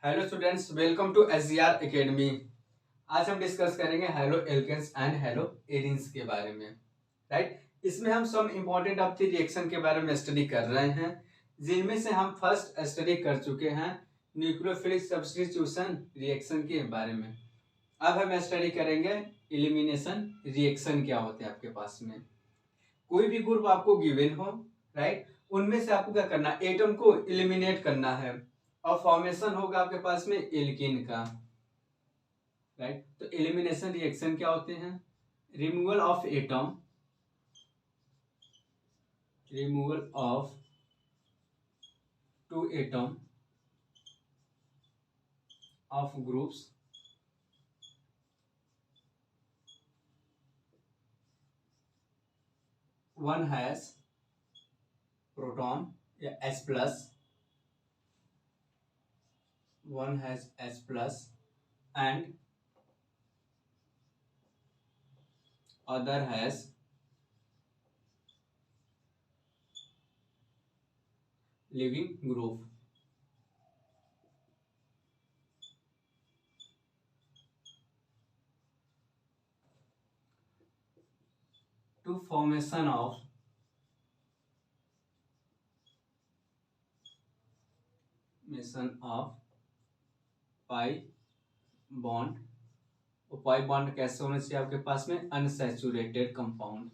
Hello students, welcome to SGR academy. आज हम discuss करेंगे haloalkanes and haloarenes के बारे में। राइट, इसमें हम some important of the reaction के बारे में स्टडी कर रहे हैं, जिनमें से हम फर्स्ट स्टडी कर चुके हैं न्यूक्लियोफिलिक सब्स्टिट्यूशन रिएक्शन के बारे में। अब हम स्टडी करेंगे एलिमिनेशन रिएक्शन क्या होते हैं आपके पास में। कोई भी ग्रुप आपको गिवन हो, राइट, उनमें से आपको क्या करना है, एटम को एलिमिनेट करना है और फॉर्मेशन होगा आपके पास में एल्कीन का। राइट, तो एलिमिनेशन रिएक्शन क्या होते हैं? Removal of atom, removal of two atom of groups one has proton या H plus, one has H plus and other has living group. To formation of pi bond. और pi bond कैसे होना चाहिए आपके पास में? Unsaturated compound.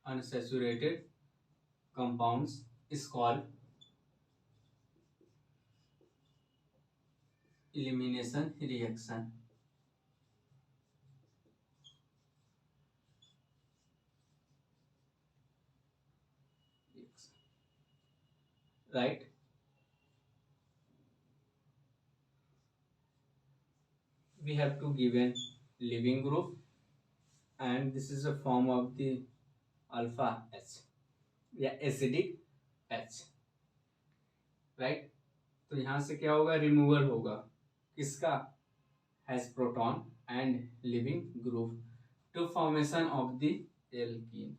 Unsaturated compounds is called elimination reaction. Right, we have to given living group and this is a form of the alpha H या acidic H। Right, तो यहाँ से क्या होगा? रिमूवल होगा किसका? Has proton and leaving group to formation of the alkene.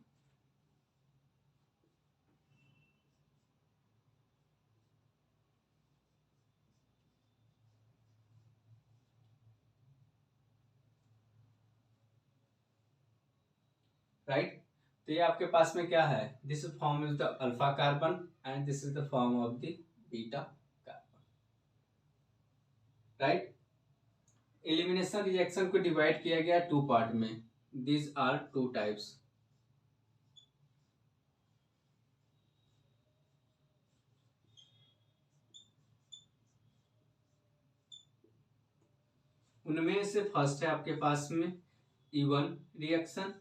Right, तो ये आपके पास में क्या है? This form is the alpha carbon and this is the form of the beta carbon. Right, elimination reaction को डिवाइड किया गया टू पार्ट में। These are two types. उनमें से फर्स्ट है आपके पास में इवन रिएक्शन,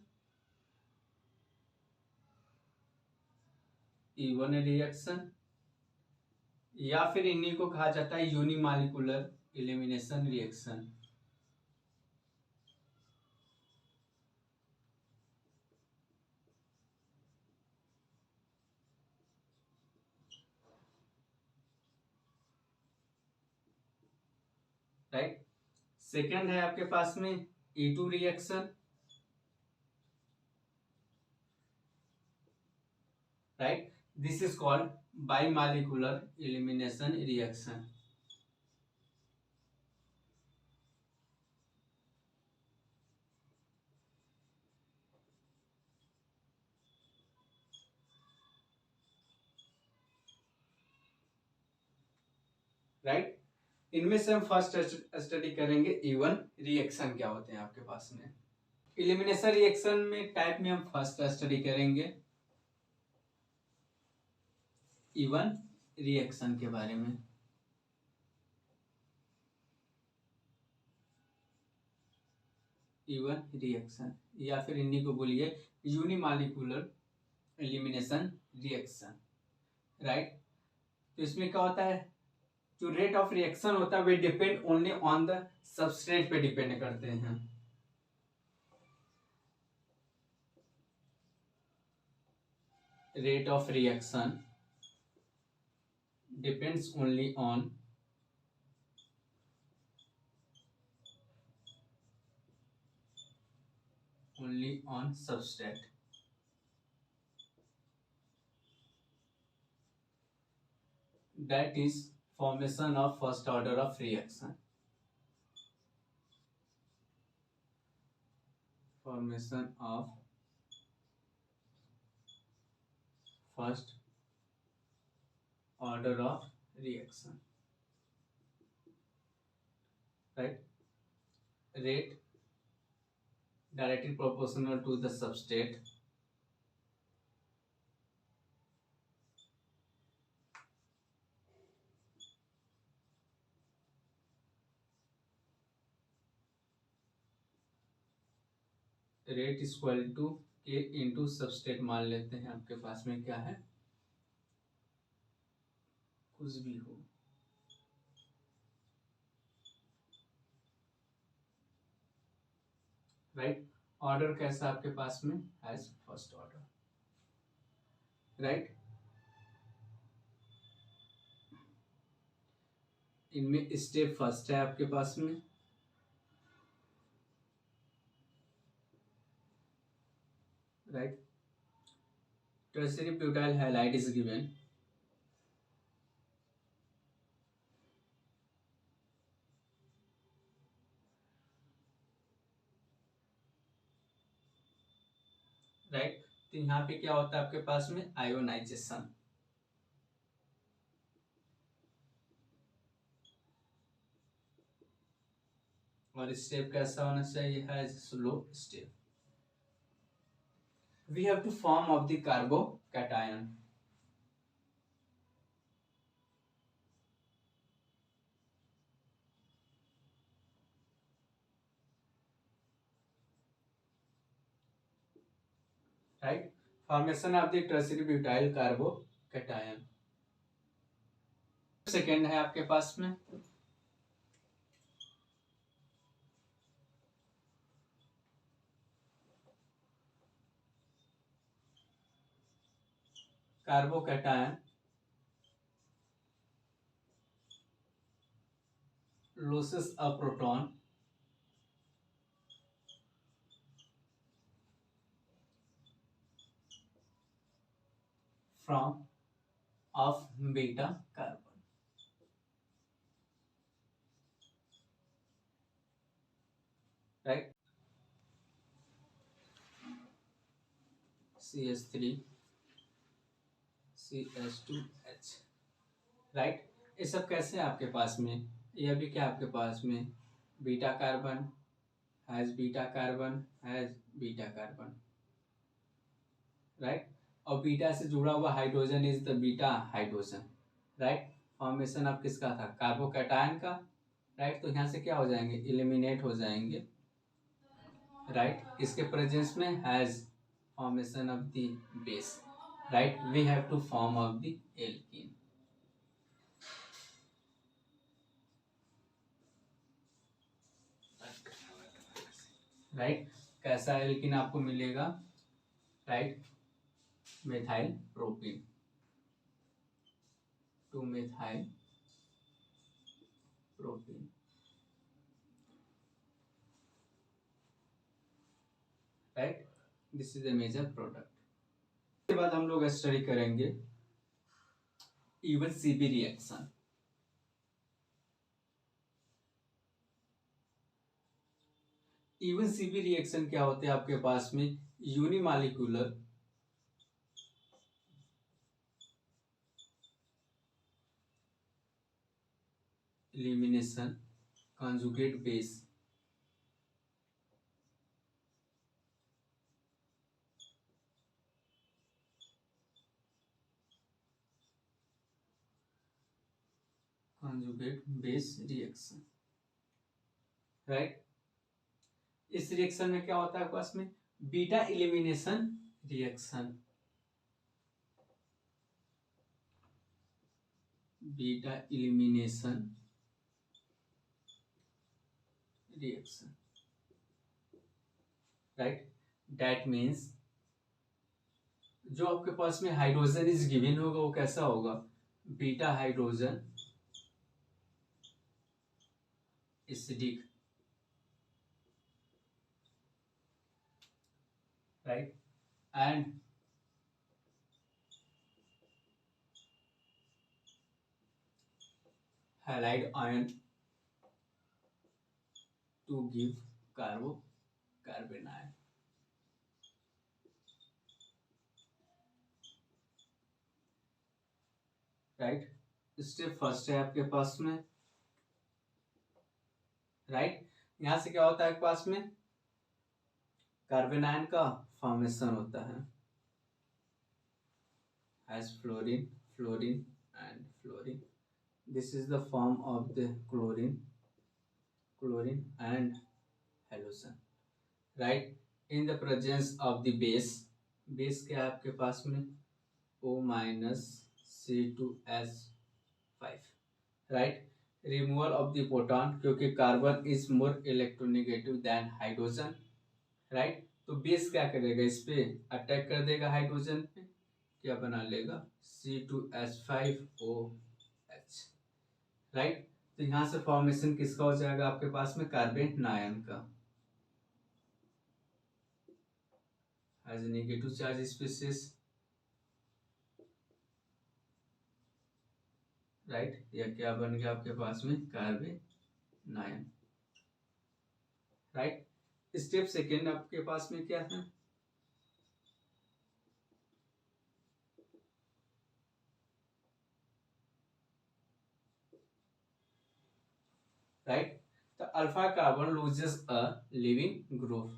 इवन रिएक्शन या फिर इन्हीं को कहा जाता है unimolecular elimination reaction. Right, second है आपके पास में E2 reaction. Right, this is called bimolecular elimination reaction. Right, इनमें से हम फर्स्ट स्टडी करेंगे इवन रिएक्शन क्या होते हैं आपके पास में। एलिमिनेशन रिएक्शन में टाइप में हम फर्स्ट स्टडी करेंगे इवन रिएक्शन के बारे में। इवन रिएक्शन या फिर इन्हीं को बोलिए यूनिमॉलिक्यूलर एलिमिनेशन रिएक्शन। राइट, तो इसमें क्या होता है? जो रेट ऑफ रिएक्शन होता है वे depend only on the substrate पे डिपेंड करते हैं। Rate of reaction depends only on substrate. that is formation of first order of reaction. Formation of first order of reaction, right? Rate directly proportional to the substrate. Rate is equal to k into substrate मान लेते हैं आपके पास में क्या है, कुछ भी हो, राइट। ऑर्डर कैसा आपके पास में, एज फर्स्ट ऑर्डर, राइट। इनमें स्टेप फर्स्ट है आपके पास में, right. Tertiary butyl halide is given, right. तो यहाँ पे क्या होता है आपके पास में, आयोनाइजेशन, और स्टेप कैसा होना चाहिए, है slow step. We have to form of the carbocation, right. Formation of the tertiary butyl carbocation. Second है आपके पास में carbocation loses a proton from of beta carbon, right? CH3 CH2H, right. ये सब कैसे है आपके पास में, ये भी क्या आपके पास में, beta carbon has beta carbon has beta carbon, right. और बीटा से जुड़ा हुआ hydrogen is the beta hydrogen, right. Formation of किसका था, कार्बोकैटायन का, राइट। तो यहाँ से क्या हो जाएंगे, एलिमिनेट हो जाएंगे, राइट। इसके प्रेजेंस में has formation of the base, right. We have to form of the alkene, right. कैसा एल्कीन आपको मिलेगा, right, methyl propene, 2 methyl propene, right. This is a major product. उसके बाद हम लोग स्टडी करेंगे E one CB reaction. E one CB reaction क्या होते हैं आपके पास में, unimolecular elimination conjugate base, conjugate base reaction, right. इस रिएक्शन में क्या होता है आपके पास में, beta elimination reaction, beta elimination reaction, right. That means जो आपके पास में हाइड्रोजन इज गिवन होगा वो कैसा होगा, beta hydrogen acidic, right. And halide ion to give carbon ion. Right, step first है आपके पास में, राइट। यहां से क्या होता है आपके पास में, कार्बन आयन का फॉर्मेशन होता है, as fluorine, fluorine and fluorine. This is the form of the chlorine and halogen, right? In the presence of the base क्या है आपके पास में, O minus C2H5, right? Removal of the proton, क्योंकि carbon is more electronegative than hydrogen, right? तो base क्या करेगा, इस पे अटैक कर देगा हाइड्रोजन पे, क्या बना लेगा, C2H5OH, राइट। तो यहां से फॉर्मेशन किसका हो जाएगा आपके पास में, कार्बन आयन का, as negative charge species, right. या क्या बन गया आपके पास में, carbon ion, right. Step second आपके पास में क्या है, राइट। तो alpha carbon loses a leaving group,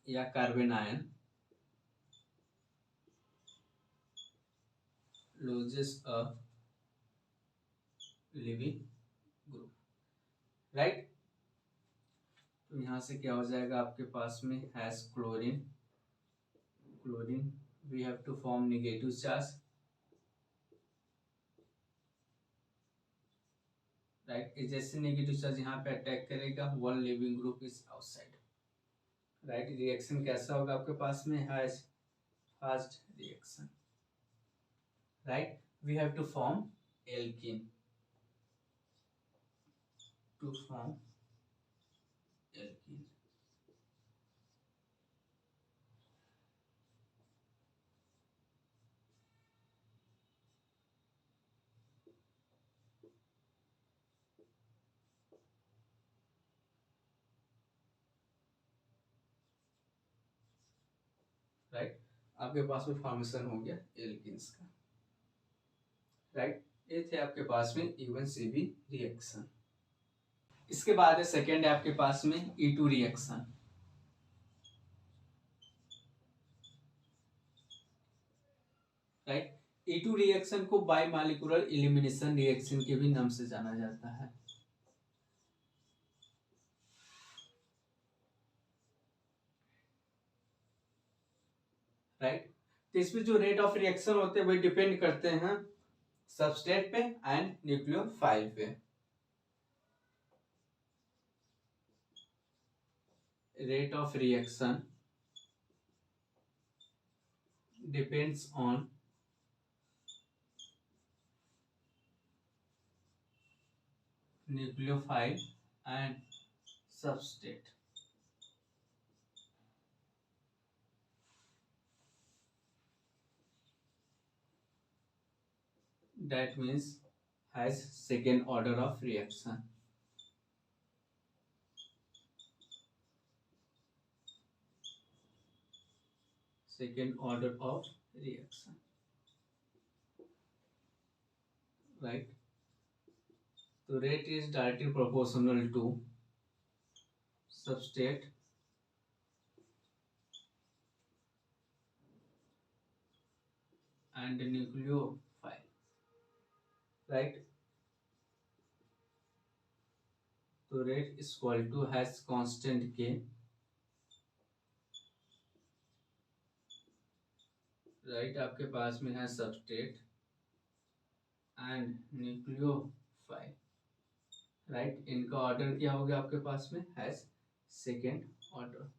या carbon ion loses a leaving group, right. तो यहां से क्या हो जाएगा आपके पास में, has chlorine we have to form negative charge, right. जैसे नेगेटिव चार्ज यहाँ पे अटैक करेगा, one leaving group is outside, right. Reaction कैसा होगा आपके पास में, has fast reaction, right. We have to form alkene, to form alkene, right. आपके पास में फॉर्मेशन हो गया एल्कीन्स का, राइट। ये थे आपके पास में E1CB रिएक्शन। इसके बाद है सेकेंड है आपके पास में E2 reaction, right. E2 reaction को बाइमॉलिक्यूलर एलिमिनेशन रिएक्शन के भी नाम से जाना जाता है, राइट। तो इसमें जो रेट ऑफ रिएक्शन होते हैं वो डिपेंड करते हैं सबस्ट्रेट पे एंड न्यूक्लियोफाइल पे, rate of reaction depends on nucleophile and substrate, that means has second order of reaction, second order of reaction, right। तो rate is directly proportional to substrate and nucleophile, right। तो rate is equal to has constant k, right। आपके पास में है substrate and nucleophile, right. इनका order क्या हो गया आपके पास में, has second order,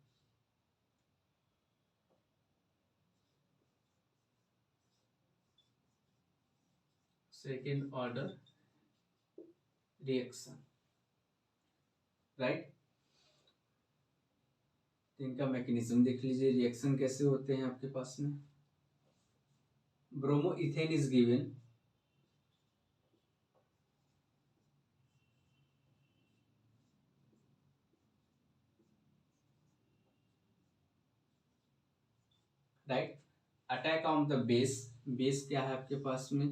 second order reaction, right. इनका मैकेनिज्म देख लीजिए, रिएक्शन कैसे होते हैं आपके पास में, bromo ethane is given right. Attack on the base, base क्या है आपके पास में,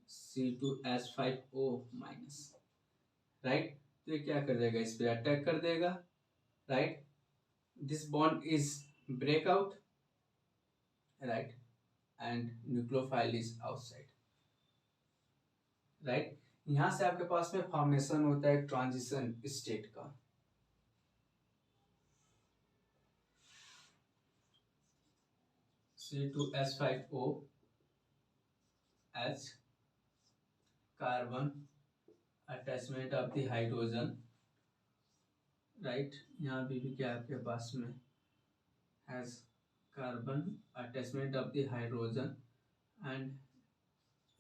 C2H5O माइनस, राइट। तो ये क्या कर देगा, इस पे अटैक कर देगा, right. This bond is breakout, right, and nucleophile is outside, right. यहां से आपके पास में फॉर्मेशन होता है ट्रांजिशन स्टेट का, C2H5O H carbon attachment of the hydrogen, right. यहाँ भी क्या आपके पास में has carbon attachment of the hydrogen and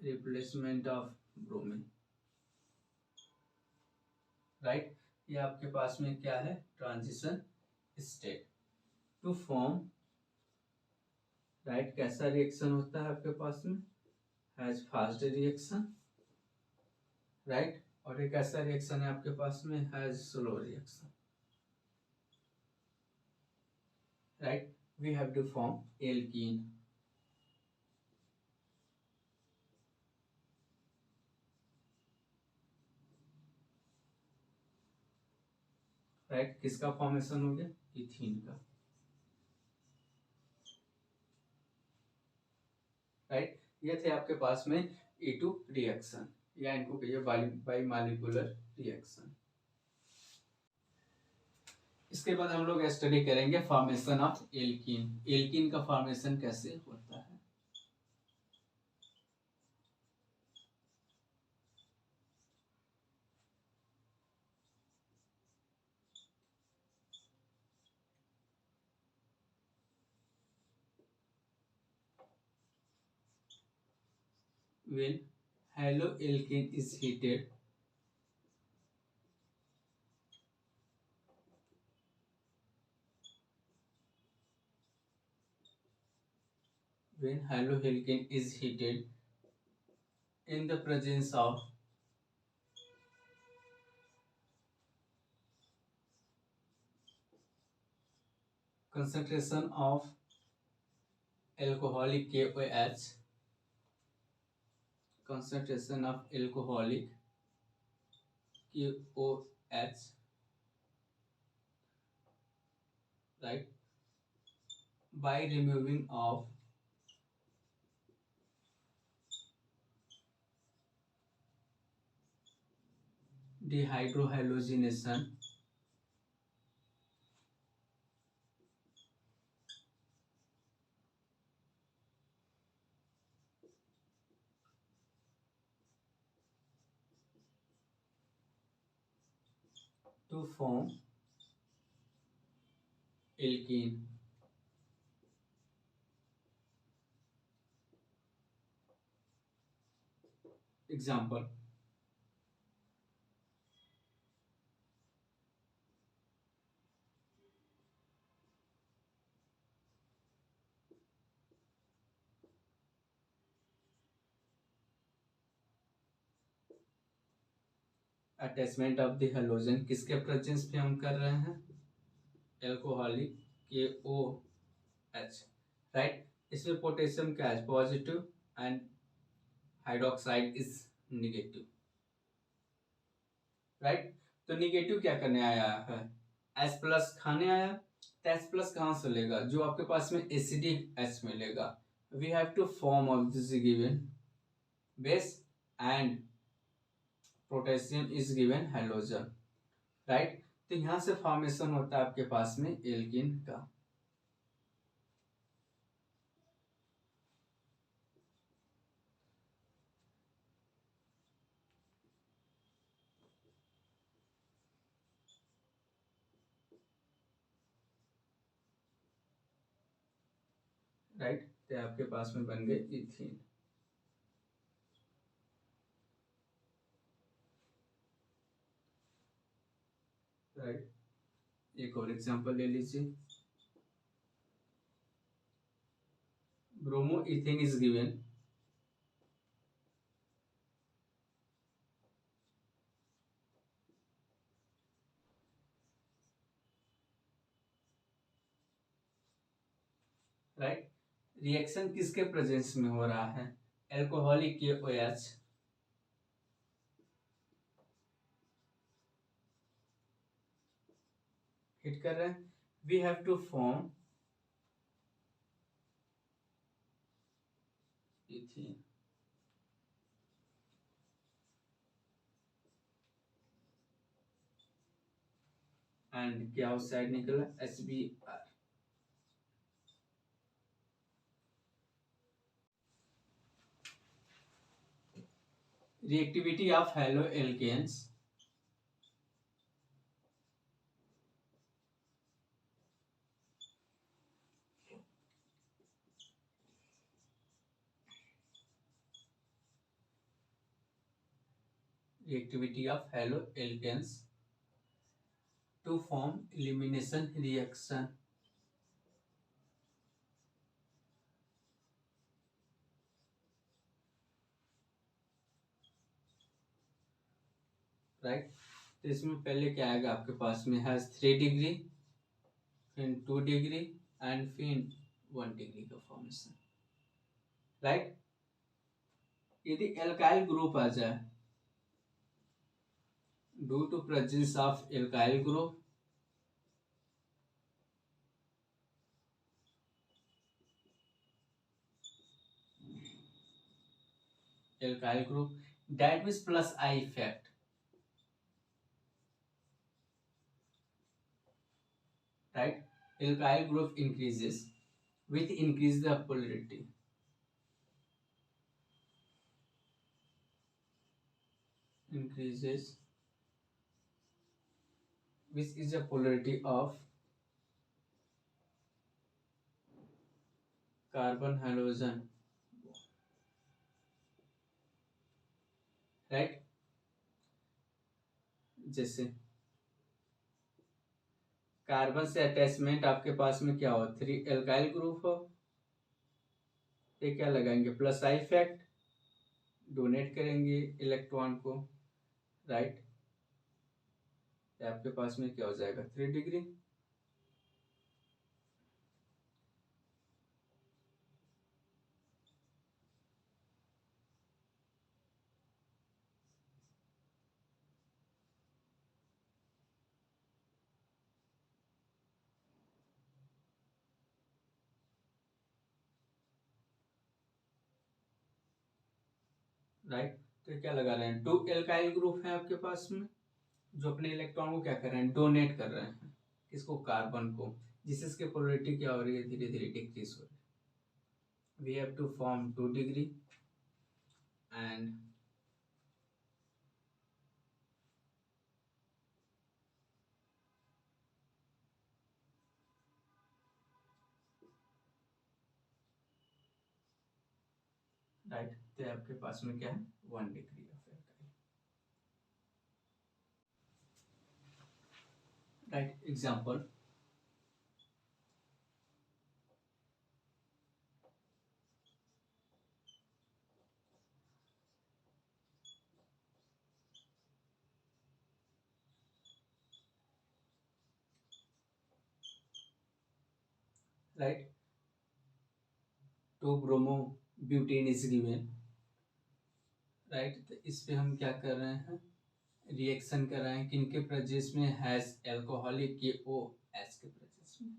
replacement of bromine, right. ये आपके पास में क्या है, transition state to form, right. कैसा रिएक्शन होता है आपके पास में, हैज फास्ट रिएक्शन, राइट। और एक ऐसा रिएक्शन है आपके पास में, has slow reaction, right. We have to form alkene, right. किसका फॉर्मेशन हो गया, इथीन का, राइट। ये थे आपके पास में E2 रिएक्शन, या इनको कहिए बाई मॉलिक्यूलर रिएक्शन। इसके बाद हम लोग स्टडी करेंगे फॉर्मेशन ऑफ एल्कीन, एल्कीन का फॉर्मेशन कैसे होता है। When haloalkane is heated, when haloalkane is heated in the presence of concentration of alcoholic KOH, concentration of alcoholic KOH, right, by removing of dehydrohalogenation to form alkene. Example, attachment of the halogen किसके presence पे हम कर रहे हैं, alcoholic KOH, right. इसमें potassium क्या है, positive, and hydroxide is negative, right. तो निगेटिव क्या करने आया है, H प्लस खाने आया, तो H प्लस कहाँ से लेगा, जो आपके पास में एसिडिक H मिलेगा। We have to form of this given base and potassium is given halogen, right. तो यहाँ से फॉर्मेशन होता है आपके पास में एल्कीन का, राइट। तो आपके पास में बन गए इथीन, राइट। एक और एग्जांपल ले लीजिए, bromo ethane is given right. Reaction किसके प्रेजेंस में हो रहा है, एल्कोहलिक KOH हिट कर रहे हैं, we have to form ethene, and क्या उस साइड निकला HBr। Reactivity of haloalkanes, reactivity of haloalkanes to form elimination reaction, right. तो इसमें पहले क्या आएगा आपके पास में, हैज 3 डिग्री, फिर 2 डिग्री एंड फिर 1 डिग्री का फॉर्मेशन, राइट। यदि एल्काइल ग्रुप आ जाए, due to presence of alkyl group, alkyl group that means plus I effect, right। alkyl group increases with increase the polarity, increases which is the polarity of carbon halogen, right। जैसे carbon से attachment आपके पास में क्या हो, 3 alkyl group हो, ये क्या लगाएंगे प्लस आई इफेक्ट, डोनेट करेंगे इलेक्ट्रॉन को, राइट। आपके पास में क्या हो जाएगा 3 डिग्री, राइट। तो क्या लगा रहे हैं, 2 एल्काइल ग्रुप है आपके पास में जो अपने इलेक्ट्रॉन को क्या कर रहे हैं, डोनेट कर रहे हैं किसको, कार्बन को, जिससे इसकी पोलरिटी क्या हो रही है, धीरे धीरे डिक्रीज हो रही है। We have to form 2 degree and right. तो आपके पास में क्या है 1 degree of alkyl, right. Example, right. 2 bromo butane is given, right. तो इस पे हम क्या कर रहे हैं, रिएक्शन कर रहे हैं किनके प्रेजेंस में, हैज एल्कोहलिक KOH के प्रेजेंस में,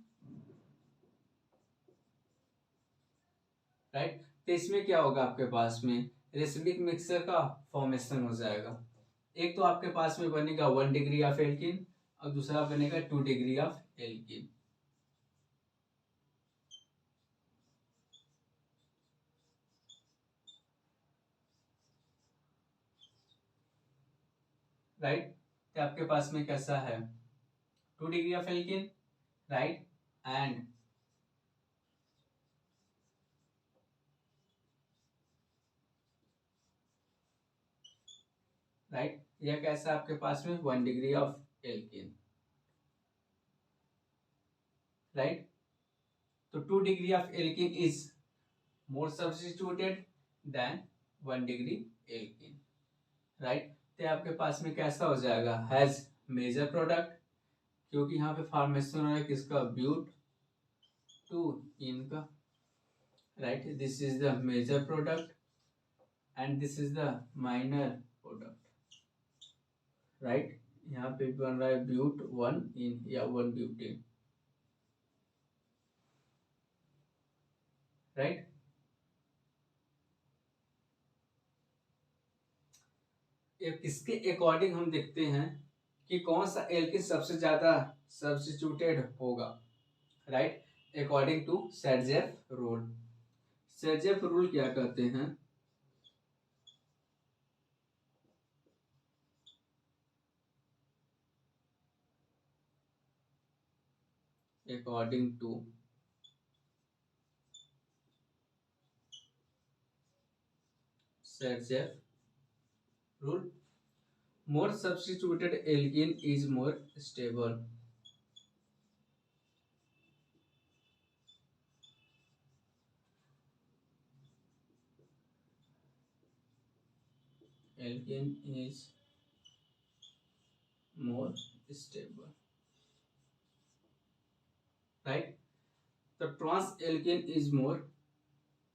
राइट। तो इसमें क्या होगा आपके पास में, रेसिडिक मिक्सचर का फॉर्मेशन हो जाएगा। एक तो आपके पास में बनेगा 1 डिग्री ऑफ एल्किन और दूसरा बनेगा 2 डिग्री ऑफ एल्किन, राइट। तो आपके पास में कैसा है 2 degree of alkene, right, and right, यह कैसा आपके पास में 1 डिग्री ऑफ एल्किन, राइट। तो 2 degree of alkene is more substituted than 1 degree alkene, right. तो आपके पास में कैसा हो जाएगा, हैज मेजर प्रोडक्ट, क्योंकि यहाँ पे फॉर्मेशन हो रहा है किसका, ब्यूट 2 इनका, right? This is the major product and this is the minor product, right? यहाँ पे बन रहा है ब्यूट वन इन या वन ब्यूटेन, राइट? इसके अकॉर्डिंग हम देखते हैं कि कौन सा एल्किन सबसे ज्यादा सब्स्टिट्यूटेड होगा, right? According to Saytzeff rule. Saytzeff rule क्या कहते हैं? According to Saytzeff rule, more substituted alkene is more stable, alkene is more stable, right? The trans alkene is more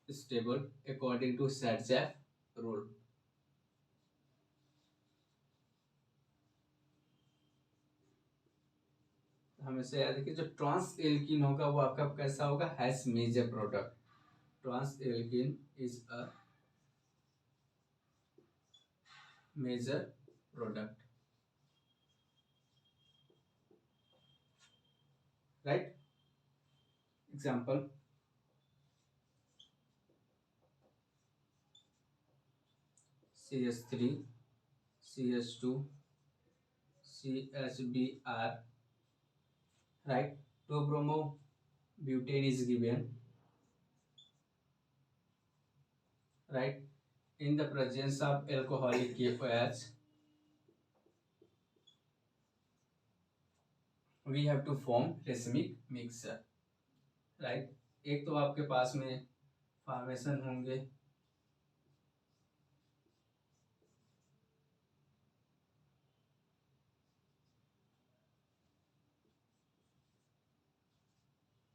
stable according to Sarjaf rule। हमेशा याद रखिए, जो trans alkene होगा वो आपका कैसा होगा? Has major product. Trans alkene is a major product, right? Example, CH3 CH2 CHBr, right? 2-bromo-butane is given, right? In the presence of alcoholic KOH, we have to form racemic mixture, right? एक तो आपके पास में formation होंगे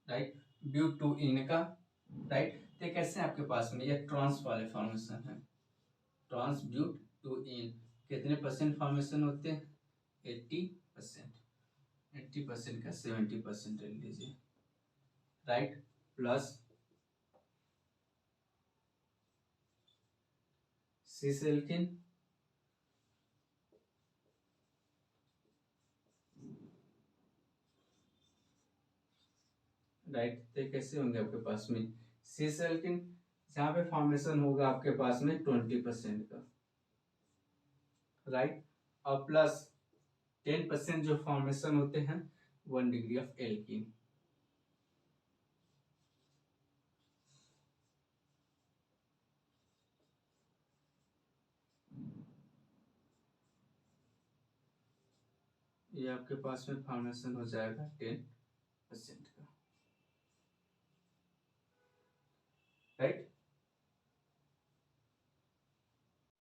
right, but two इन का, right? तो कैसे आपके पास में ये ट्रांस वाले फॉर्मेशन है, ट्रांस ब्यूट टू इन। कितने परसेंट फॉर्मेशन होते हैं? 80%। 80% का 70% ले लीजिए, right? Plus cis alkene, right? तो कैसे होंगे आपके पास में सिस एल्किन, जहाँ पे फॉर्मेशन होगा आपके पास में 20% का, राइट? और प्लस 10% जो फॉर्मेशन होते हैं 1 डिग्री ऑफ एल्किन। ये आपके पास में फॉर्मेशन हो जाएगा 10% का।